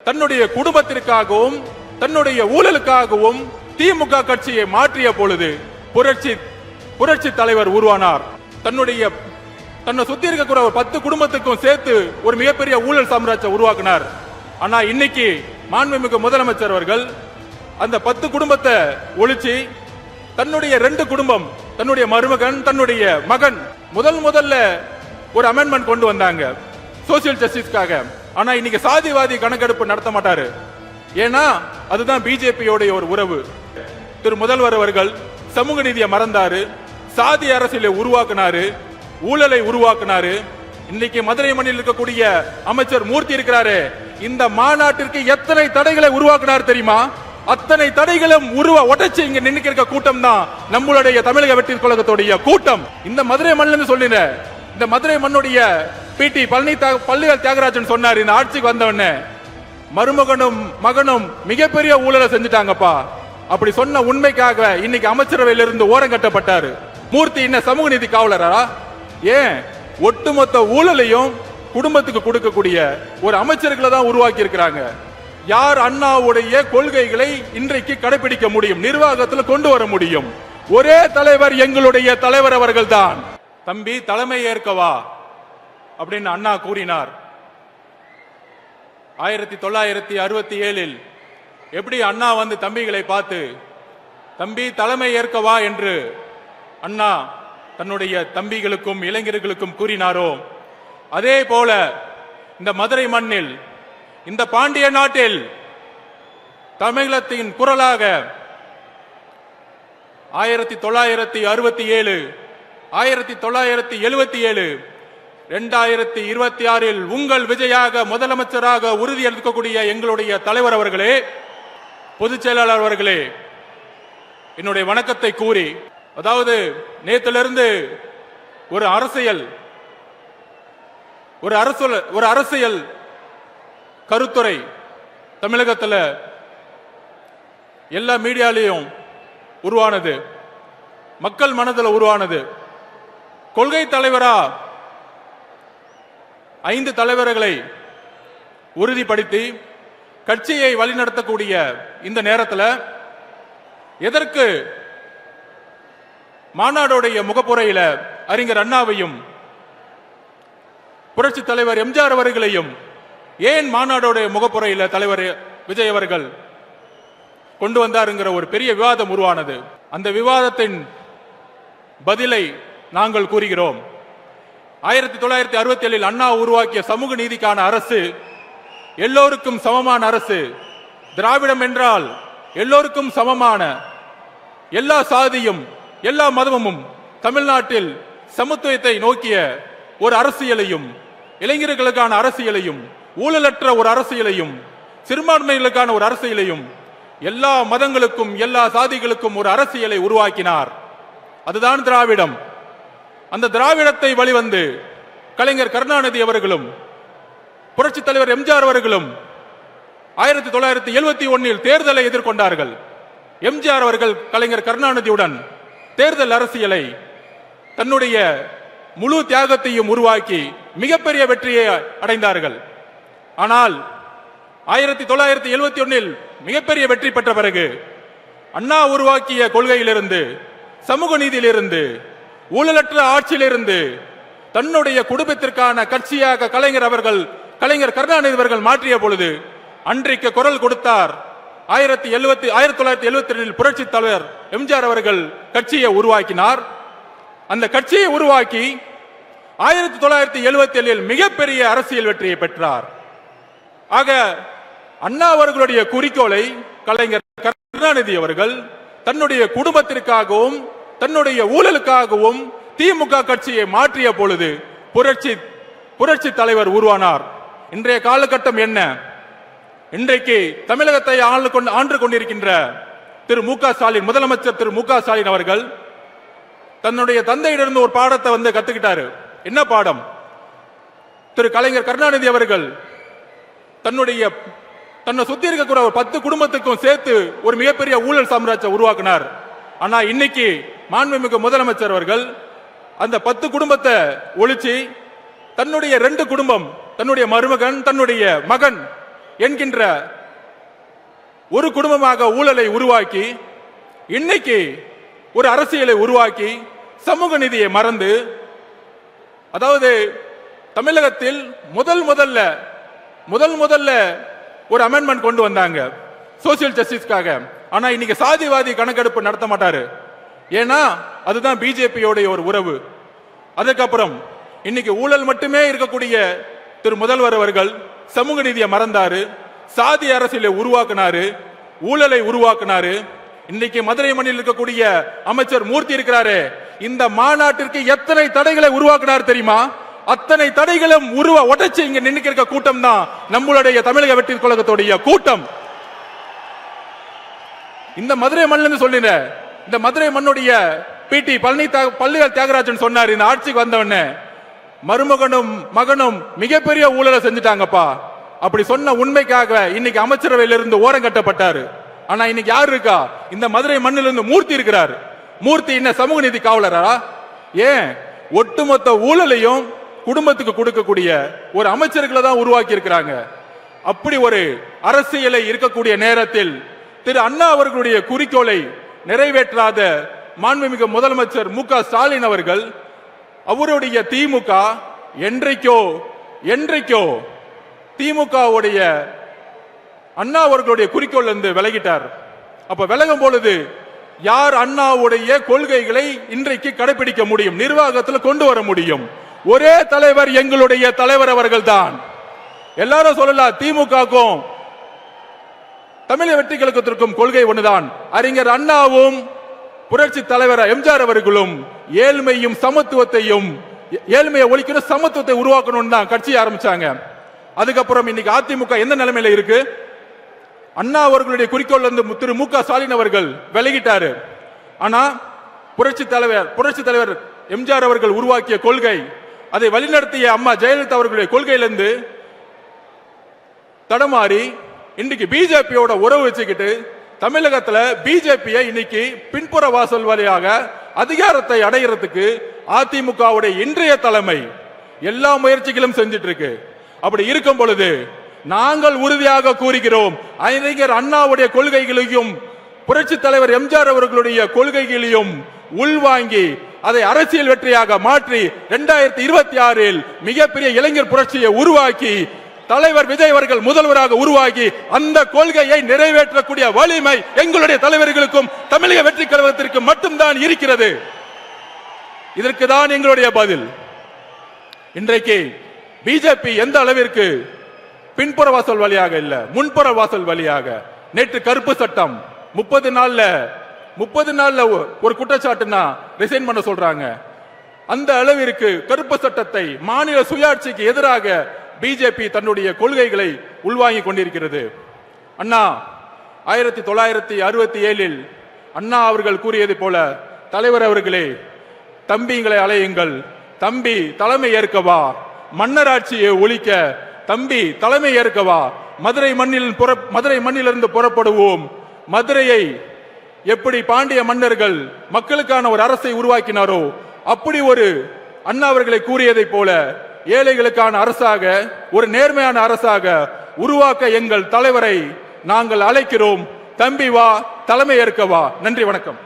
தன்னுடைய குடும்பத்திற்காகவும் தன்னுடைய ஊழலுக்காகவும் திமுக கட்சியை மாற்றிய பொழுது புரட்சி தலைவர் உருவானார். தன்னை சுத்தி இருக்கிற 10 குடும்பத்துக்கும் சேர்த்து ஒரு மிகப்பெரிய ஊழல் சாம்ராஜ்யம் உருவாக்கினார். ஆனா இன்னைக்கு மாண்புமிகு முதலமைச்சர் அவர்கள் அந்த 10 குடும்பத்தை ஒழிச்சு தன்னுடைய 2 குடும்பம், தன்னுடைய மருமகன், தன்னுடைய மகன் முதல்ல ஒரு அமெண்ட்மெண்ட் கொண்டு வந்தாங்க சோசியல் ஜஸ்டிஸ்க்காக. ஆனா இன்னைக்கு சாதிவாதி கணக்கெடுப்பு நடத்த மாட்டாரு. ஏன்னா அதுதான் பிஜேபியோட ஒரு உறவு. திரு முதல்வர் அவர்கள் சமூக நீதியை மறந்தாரு, சாதி அரசியலை உருவாக்குனாரு, ஊழலை உருவாக்குனாரு. இன்னைக்கு மதுரை மண்ணில் இருக்கக்கூடிய அமைச்சர் மூர்த்தி இருக்கிறாரு, இந்த மாநாட்டிற்கு எத்தனை தடைகளை உருவாக்குனார் தெரியுமா? அத்தனை தடைகளும் உடைச்சு இங்க நின்னுக்கிற கூட்டம் தான் நம்மளுடைய தமிழக வெற்றி கழகத்துடைய கூட்டம். இந்த மதுரை மண்ணிலிருந்து சொல்லின, இந்த மதுரை மண்ணுடைய பிடி பழனிவேல் தியாகராஜன் சொன்னார், இந்த ஆட்சிக்கு வந்தவொடனே மருமகனும் மகனும் மிகப்பெரிய ஊழலை செஞ்சுட்டாங்கப்பா. அப்படி சொன்ன உண்மைக்காக இன்னைக்கு அமைச்சரவையில இருந்து ஓரம் கட்டப்பட்டாரு. மூர்த்தி என்ன சமூக நீதி காவலரா? ஏன் ஒட்டுமொத்த ஊழலையும் குடும்பத்துக்கு கொடுக்கக்கூடிய ஒரு அமைச்சர்களை தான் உருவாக்கி இருக்கிறாங்க. யார் அண்ணாவுடைய கொள்கைகளை இன்றைக்கு கடைபிடிக்க முடியும், நிர்வாகத்தில் கொண்டு வர முடியும்? ஒரே தலைவர், எங்களுடைய தலைவர் அவர்கள் தான். தம்பி தலைமை ஏற்கவா அப்படின்னு அண்ணா கூறினார். 1967 எப்படி அண்ணா வந்து தம்பிகளை பார்த்து தம்பி தலைமை ஏற்கவா என்று அண்ணா தன்னுடைய தம்பிகளுக்கும் இளைஞர்களுக்கும் கூறினாரோ, அதே போல இந்த மதுரை மண்ணில், இந்த பாண்டிய நாட்டில் தமிழகத்தின் குரலாக 1967, 1977, 2026 உங்கள் விஜயாக முதலமைச்சராக உறுதி எடுக்கக்கூடிய எங்களுடைய தலைவர் அவர்களே, பொதுச் செயலாளர் அவர்களே, என்னுடைய வணக்கத்தை கூறி, அதாவது நேற்றிலிருந்து ஒரு அரசியல் கருத்துரை தமிழகத்தில் எல்லா மீடியாலையும் உருவானது, மக்கள் மனதில் உருவானது. கொள்கை தலைவரா 5 தலைவர்களை உறுதிப்படுத்தி கட்சியை வழிநடத்தக்கூடிய இந்த நேரத்தில் எதற்கு மாநாடுடைய முகப்புரையில் அறிஞர் அண்ணாவையும் புரட்சி தலைவர் எம்ஜிஆர் அவர்களையும் ஏன் மாநாடுடைய முகப்புரையில் தலைவர் விஜய் அவர்கள் கொண்டு வந்தாருங்கிற ஒரு பெரிய விவாதம் உருவானது. அந்த விவாதத்தின் பதிலை நாங்கள் கூறுகிறோம். 1967 அண்ணா உருவாக்கிய சமூக நீதிக்கான அரசு எல்லோருக்கும் சமமான அரசு. திராவிடம் என்றால் எல்லோருக்கும் சமமான, எல்லா சாதியும் எல்லா மதமும் தமிழ்நாட்டில் சமத்துவத்தை நோக்கிய ஒரு அரசியலையும், இளைஞர்களுக்கான அரசியலையும், ஊழலற்ற ஒரு அரசியலையும், சிறுபான்மைகளுக்கான ஒரு அரசியலையும், எல்லா மதங்களுக்கும் எல்லா சாதிகளுக்கும் ஒரு அரசியலை உருவாக்கினார். அதுதான் திராவிடம். அந்த திராவிடத்தை வழிவந்து கலைஞர் கருணாநிதி அவர்களும் புரட்சி தலைவர் எம்ஜிஆர் அவர்களும் 1971 தேர்தலை எதிர்கொண்டார்கள். எம்ஜிஆர் அவர்கள் கலைஞர் கருணாநிதியுடன் தேர்தல் அரசியலை தன்னுடைய முழு தியாகத்தையும் உருவாக்கி மிகப்பெரிய வெற்றியை அடைந்தார்கள். ஆனால் 1971 மிகப்பெரிய வெற்றி பெற்ற பிறகு அண்ணா உருவாக்கிய கொள்கையிலிருந்து, சமூக நீதியிலிருந்து, ஊழலற்ற ஆட்சியிலிருந்து தன்னுடைய குடும்பத்திற்கான கட்சியாக கலைஞர் கருணாநிதி அவர்கள் மாற்றிய பொழுது அன்றைக்கு குரல் கொடுத்தார். 1972 புரட்சி தலைவர் எம்ஜிஆர் அவர்கள் கட்சியை உருவாக்கினார். அந்த கட்சியை உருவாக்கி 1977 மிகப்பெரிய அரசியல் வெற்றியை பெற்றார். ஆக அண்ணா அவர்களுடைய குறிக்கோளை கலைஞர் கருணாநிதி அவர்கள் தன்னுடைய குடும்பத்திற்காகவும் தன்னுடைய ஊழலுக்காகவும் திமுக கட்சியை மாற்றிய பொழுது புரட்சி தலைவர் உருவானார். இன்றைய காலகட்டம் என்ன? இன்றைக்கு தமிழகத்தை ஆண்டு கொண்டிருக்கின்ற திரு மு க ஸ்டாலின், முதலமைச்சர் திரு மு க ஸ்டாலின் அவர்கள் தன்னுடைய தந்தையிடமிருந்து ஒரு பாடத்தை கத்துக்கிட்டாரு. என்ன பாடம்? திரு கலைஞர் கருணாநிதி அவர்கள் தன்னை சுத்தி இருக்கிற 10 குடும்பத்துக்கும் சேர்த்து ஒரு மிகப்பெரிய ஊழல் சாம்ராஜ்யம் உருவாக்கினார். ஆனா இன்னைக்கு மாண்புமிகு முதலமைச்சர் அவர்கள் அந்த 10 குடும்பத்தை ஒழிச்சு தன்னுடைய 2 குடும்பம், தன்னுடைய மருமகன், தன்னுடைய மகன் என்கின்ற ஒரு குடும்பமாக ஊழலை உருவாக்கி இன்னைக்கு ஒரு அரசியலை உருவாக்கி சமூக நீதியை மறந்து, அதாவது தமிழகத்தில் முதல் முதல்ல ஒரு அமெண்ட்மெண்ட் கொண்டு வந்தாங்க சோசியல் ஜஸ்டிஸ்க்காக. ஆனா இன்னைக்கு சாதிவாதி கணக்கெடுப்பு நடத்த மாட்டாரு. ஏன்னா அதுதான் பிஜேபியோட ஒரு உறவு. அதுக்கப்புறம் இன்னைக்கு ஊழல் மட்டுமே இருக்கக்கூடிய திரு முதல்வர் அவர்கள் சமூக நீதியை மறந்தாரு, சாதி அரசியலை உருவாக்குனாரு, ஊழலை உருவாக்குனாரு. இன்னைக்கு மதுரை மண்ணில் இருக்கக்கூடிய அமைச்சர் மூர்த்தி இருக்கிறாரு, இந்த மாநாட்டிற்கு எத்தனை தடைகளை உருவாக்குனார் தெரியுமா? அத்தனை தடைகளும் உடைச்சு இங்க நின்னுக்க கூட்டம் தான் நம்மளுடைய தமிழக வெற்றி கழகத்துடைய கூட்டம். இந்த மதுரை மண்ணிலிருந்து சொல்லின, இந்த மதுரை மண்ணுடைய பிடி பழனிவேல் தியாகராஜன் சொன்னார், இந்த ஆட்சிக்கு வந்தவன மருமகனும் மகனும் மிகப்பெரிய ஊழலை செஞ்சுட்டாங்கப்பா. அப்படி சொன்ன உண்மைக்காக இன்னைக்கு அமைச்சரவையிலிருந்து ஓரம் கட்டப்பட்டாரு. ஆனா இன்னைக்கு யாரு இருக்கா? இந்த மதுரை மண்ணிலிருந்து மூர்த்தி இருக்கிறார். மூர்த்தி என்ன சமூக நீதி காவலரா? ஏன் ஒட்டுமொத்த ஊழலையும் குடும்பத்துக்கு கொடுக்கக்கூடிய ஒரு அமைச்சர்களை தான் உருவாக்கி இருக்கிறாங்க. அப்படி ஒரு அரசியலை இருக்கக்கூடிய நேரத்தில் திரு அண்ணா அவர்களுடைய குறிக்கோளை நிறைவேற்றாத மாண்புமிகு முதலமைச்சர் மு.க.ஸ்டாலின் அவர்கள் அவருடைய திமுக என்றைக்கோ திமுகவுடைய அண்ணா அவர்களுடைய குறிக்கோள் இருந்து விலகிட்டார். அப்ப விலகும் பொழுது யார் அண்ணாவுடைய கொள்கைகளை இன்றைக்கு கடைபிடிக்க முடியும், நிர்வாகத்தில் கொண்டு வர முடியும்? ஒரே தலைவர், எங்களுடைய தலைவர் அவர்கள் தான். எல்லாரும் சொல்லலாம், திமுகக்கும் தமிழக வெற்றி கழகத்திற்கும் கொள்கை ஒன்றுதான். அறிஞர் அண்ணாவும் புரட்சி தலைவர் எம்ஜிஆர் அவர்களும் ஏழ்மையும் சமத்துவத்தையும், ஏழ்மையை ஒழிக்கணும், சமத்துவத்தை உருவாக்கணும் தான் கட்சி ஆரம்பிச்சாங்க. அதுக்கப்புறம் இன்னைக்கு அதிமுக எந்த நிலைமையில இருக்கு? அண்ணா அவர்களுடைய குறிக்கோள் வந்து திரு மு.க.ஸ்டாலின் அவர்கள் விலகிட்டாரு. ஆனா புரட்சி தலைவர் எம்ஜிஆர் அவர்கள் உருவாக்கிய கொள்கை, அதை வழிநடத்திய அம்மா ஜெயலலிதா அவர்களுடைய கொள்கையிலிருந்து தடமாறி இன்னைக்கு பிஜேபியோட உறவு வச்சுக்கிட்டு தமிழகத்துல பிஜேபியை இன்னைக்கு பின்புற வாசல் வழியாக அதிகாரத்தை அடைகிறதுக்கு அதிமுகவுடைய இன்றைய தலைமை எல்லா முயற்சிகளும் செஞ்சிட்டு இருக்கு. அப்படி இருக்கும் பொழுது நாங்கள் உறுதியாக கூறுகிறோம், அறிஞர் அண்ணாவுடைய கொள்கைகளையும் புரட்சி தலைவர் எம்ஜிஆர் அவர்களுடைய கொள்கைகளையும் உள்வாங்கி அதை அரசியல் வெற்றியாக மாற்றி 2026 மிகப்பெரிய இளைஞர் புரட்சியை உருவாக்கி தலைவர் விஜய் அவர்கள் முதல்வராக உருவாகி அந்த கொள்கையை நிறைவேற்றக்கூடிய வலிமை எங்களுடைய தலைவர்களுக்கும் தமிழக வெற்றி கழகத்திற்கு மட்டும்தான் இருக்கிறது. இதற்கு தான் எங்களுடைய பதில். இன்றைக்கு பிஜேபி எந்த அளவிற்கு பின்புற வாசல் வழியாக இல்ல, முன்புற வாசல் வழியாக, நேற்று கருப்பு சட்டம் 30 நாள்ல ஒரு குற்றச்சாட்டுனா ரிசைன் பண்ண சொல்றாங்க. அந்த அளவிற்கு கருப்பு சட்டத்தை, மாநில சுயாட்சிக்கு எதிராக பிஜேபி தன்னுடைய கொள்கைகளை உள்வாங்கிக் கொண்டிருக்கிறது. அண்ணா 1967 அண்ணா அவர்கள் கூறியது போல, தலைவர் அவர்களே தம்பிங்களை அலையுங்கள், தம்பி தலைமை ஏற்கவா, மன்னராட்சியை ஒழிக்க தம்பி தலைமை ஏற்கவா, மதுரை மண்ணிலிருந்து புறப்படுவோம், மதுரையை எப்படி பாண்டிய மன்னர்கள் மக்களுக்கான ஒரு அரசை உருவாக்கினாரோ அப்படி ஒரு அண்ணா அவர்களை கூறியதை போல ஏழைகளுக்கான அரசாக, ஒரு நேர்மையான அரசாக உருவாக்க எங்கள் தலைவரை நாங்கள் அழைக்கிறோம். தம்பி வா, தலைமை ஏற்கவா. நன்றி, வணக்கம்.